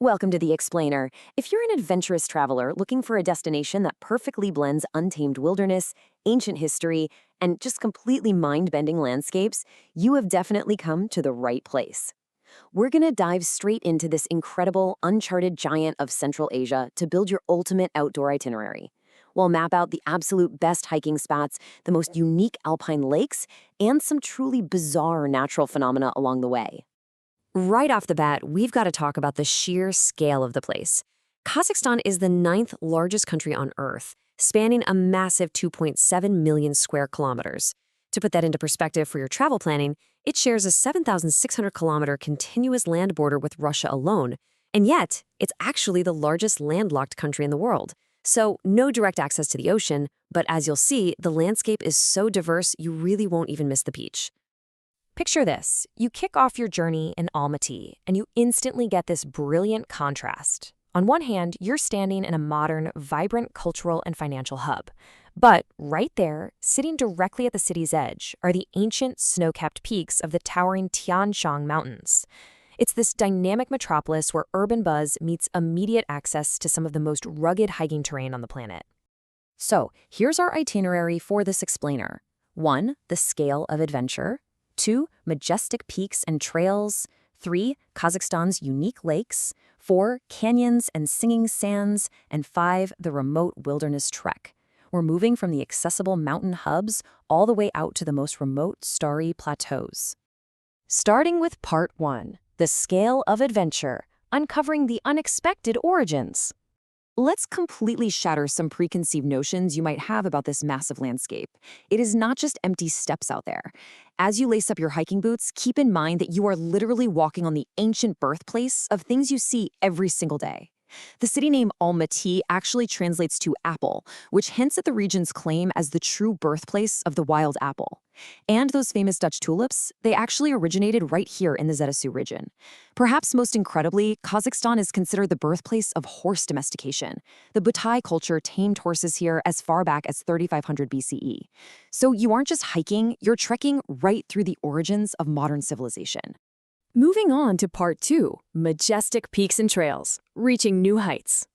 Welcome to The Explainer. If you're an adventurous traveler looking for a destination that perfectly blends untamed wilderness, ancient history, and just completely mind-bending landscapes, you have definitely come to the right place. We're going to dive straight into this incredible, uncharted giant of Central Asia to build your ultimate outdoor itinerary. We'll map out the absolute best hiking spots, the most unique alpine lakes, and some truly bizarre natural phenomena along the way. Right off the bat, we've got to talk about the sheer scale of the place. Kazakhstan is the 9th largest country on Earth, spanning a massive 2.7 million square kilometers. To put that into perspective for your travel planning, it shares a 7,600-kilometer continuous land border with Russia alone, and yet it's actually the largest landlocked country in the world. So no direct access to the ocean, but as you'll see, the landscape is so diverse you really won't even miss the beach. Picture this. You kick off your journey in Almaty, and you instantly get this brilliant contrast. On one hand, you're standing in a modern, vibrant cultural and financial hub. But right there, sitting directly at the city's edge, are the ancient snow-capped peaks of the towering Tian Shan Mountains. It's this dynamic metropolis where urban buzz meets immediate access to some of the most rugged hiking terrain on the planet. So, here's our itinerary for this explainer. 1. The scale of adventure. 2. Majestic peaks and trails. 3. Kazakhstan's unique lakes. 4. Canyons and singing sands. And 5. The remote wilderness trek. We're moving from the accessible mountain hubs all the way out to the most remote starry plateaus. Starting with Part 1, the scale of adventure, uncovering the unexpected origins. Let's completely shatter some preconceived notions you might have about this massive landscape. It is not just empty steppes out there. As you lace up your hiking boots, keep in mind that you are literally walking on the ancient birthplace of things you see every single day. The city name Almaty actually translates to apple, which hints at the region's claim as the true birthplace of the wild apple. And those famous Dutch tulips, they actually originated right here in the Yasawi region. Perhaps most incredibly, Kazakhstan is considered the birthplace of horse domestication. The Butai culture tamed horses here as far back as 3500 BCE. So you aren't just hiking, you're trekking right through the origins of modern civilization. Moving on to Part 2, majestic peaks and trails, reaching new heights.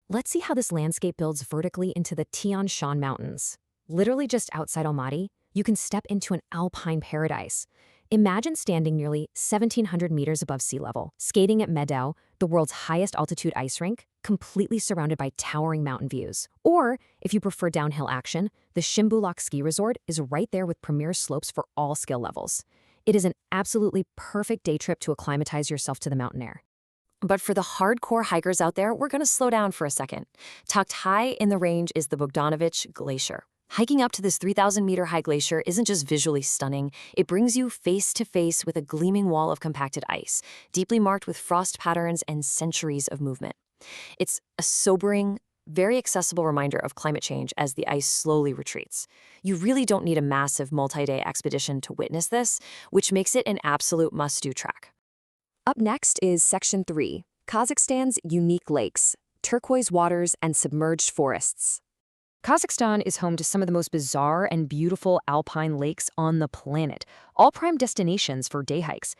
Let's see how this landscape builds vertically into the Tian Shan Mountains. Literally just outside Almaty, you can step into an alpine paradise. Imagine standing nearly 1,700 meters above sea level, skating at Medao, the world's highest altitude ice rink, completely surrounded by towering mountain views. Or, if you prefer downhill action, the Shimbulak ski resort is right there with premier slopes for all skill levels. It is an absolutely perfect day trip to acclimatize yourself to the mountain air. But for the hardcore hikers out there, we're going to slow down for a second. Tucked high in the range is the Bogdanovich Glacier. Hiking up to this 3,000-meter high glacier isn't just visually stunning, it brings you face to face with a gleaming wall of compacted ice, deeply marked with frost patterns and centuries of movement. It's a sobering, very accessible reminder of climate change as the ice slowly retreats. You really don't need a massive multi-day expedition to witness this, which makes it an absolute must-do trek. Up next is Section 3, Kazakhstan's unique lakes, turquoise waters, and submerged forests. Kazakhstan is home to some of the most bizarre and beautiful alpine lakes on the planet, all prime destinations for day hikes.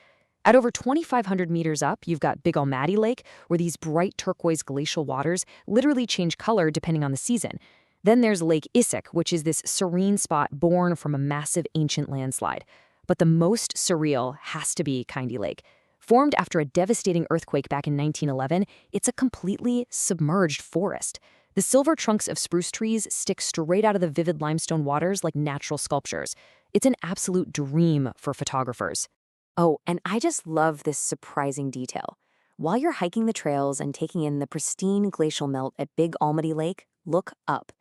At over 2,500 meters up, you've got Big Almaty Lake, where these bright turquoise glacial waters literally change color depending on the season. Then there's Lake Issyk, which is this serene spot born from a massive ancient landslide. But the most surreal has to be Kaindy Lake. Formed after a devastating earthquake back in 1911, it's a completely submerged forest. The silver trunks of spruce trees stick straight out of the vivid limestone waters like natural sculptures. It's an absolute dream for photographers. Oh, and I just love this surprising detail. While you're hiking the trails and taking in the pristine glacial melt at Big Almaty Lake, look up.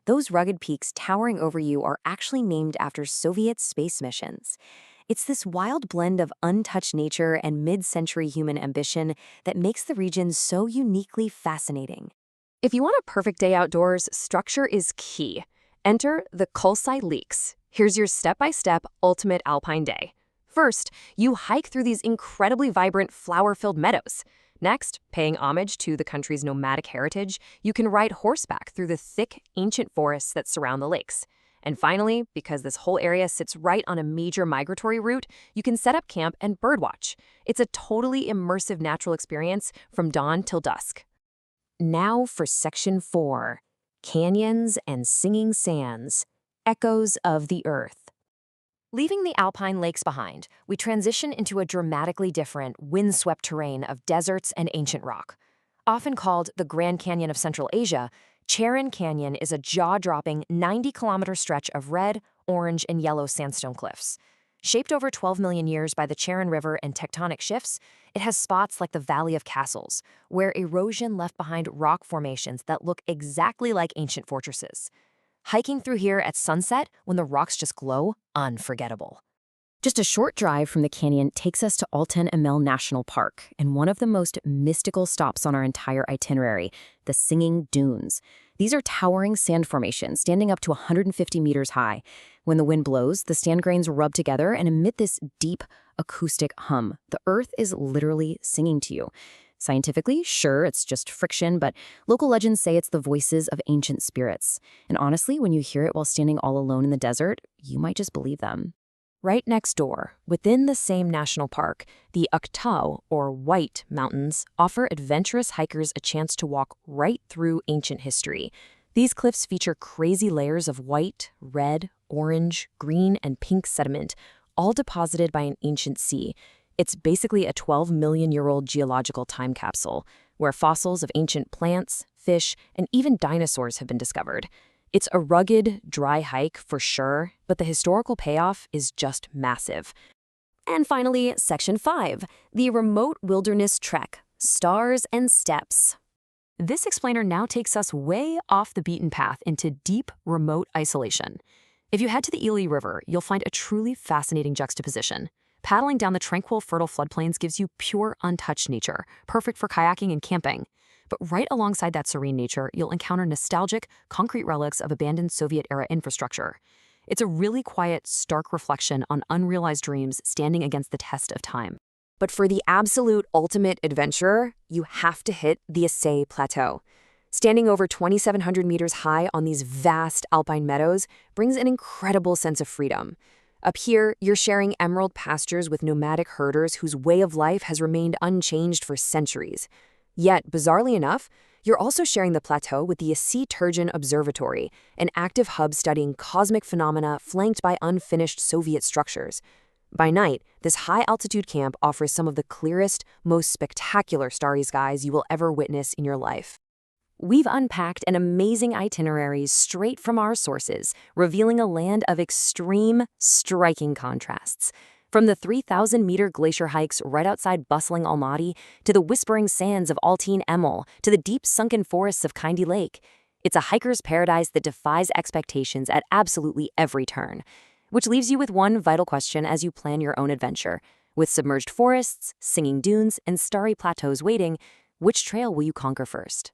Those rugged peaks towering over you are actually named after Soviet space missions. It's this wild blend of untouched nature and mid-century human ambition that makes the region so uniquely fascinating. If you want a perfect day outdoors, structure is key. Enter the Khoja Leaks. Here's your step-by-step ultimate alpine day. First, you hike through these incredibly vibrant, flower-filled meadows. Next, paying homage to the country's nomadic heritage, you can ride horseback through the thick, ancient forests that surround the lakes. And finally, because this whole area sits right on a major migratory route, you can set up camp and birdwatch. It's a totally immersive natural experience from dawn till dusk. Now for Section 4, Canyons and Singing Sands, Echoes of the Earth. Leaving the alpine lakes behind, we transition into a dramatically different, windswept terrain of deserts and ancient rock. Often called the Grand Canyon of Central Asia, Charyn Canyon is a jaw-dropping 90-kilometer stretch of red, orange, and yellow sandstone cliffs. Shaped over 12 million years by the Charyn River and tectonic shifts, it has spots like the Valley of Castles, where erosion left behind rock formations that look exactly like ancient fortresses. Hiking through here at sunset, when the rocks just glow, unforgettable. Just a short drive from the canyon takes us to Altan Emel National Park and one of the most mystical stops on our entire itinerary, the Singing Dunes. These are towering sand formations standing up to 150 meters high. When the wind blows, the sand grains rub together and emit this deep acoustic hum. The earth is literally singing to you. Scientifically, sure, it's just friction, but local legends say it's the voices of ancient spirits. And honestly, when you hear it while standing all alone in the desert, you might just believe them. Right next door, within the same national park, the Uktau, or White Mountains, offer adventurous hikers a chance to walk right through ancient history. These cliffs feature crazy layers of white, red, orange, green, and pink sediment, all deposited by an ancient sea. It's basically a 12-million-year-old geological time capsule, where fossils of ancient plants, fish, and even dinosaurs have been discovered. It's a rugged, dry hike for sure, but the historical payoff is just massive. And finally, Section 5, the Remote Wilderness Trek, Stars and Steps. This explainer now takes us way off the beaten path into deep, remote isolation. If you head to the Ely River, you'll find a truly fascinating juxtaposition. Paddling down the tranquil, fertile floodplains gives you pure, untouched nature, perfect for kayaking and camping. But right alongside that serene nature, you'll encounter nostalgic, concrete relics of abandoned Soviet-era infrastructure. It's a really quiet, stark reflection on unrealized dreams standing against the test of time. But for the absolute ultimate adventurer, you have to hit the Yasawi Plateau. Standing over 2,700 meters high on these vast alpine meadows brings an incredible sense of freedom. Up here, you're sharing emerald pastures with nomadic herders whose way of life has remained unchanged for centuries. Yet, bizarrely enough, you're also sharing the plateau with the Yasawi Turgeon Observatory, an active hub studying cosmic phenomena flanked by unfinished Soviet structures. By night, this high-altitude camp offers some of the clearest, most spectacular starry skies you will ever witness in your life. We've unpacked an amazing itinerary straight from our sources, revealing a land of extreme, striking contrasts. From the 3,000-meter glacier hikes right outside bustling Almaty, to the whispering sands of Altan Emel, to the deep sunken forests of Kaindy Lake, it's a hiker's paradise that defies expectations at absolutely every turn. Which leaves you with one vital question as you plan your own adventure. With submerged forests, singing dunes, and starry plateaus waiting, which trail will you conquer first?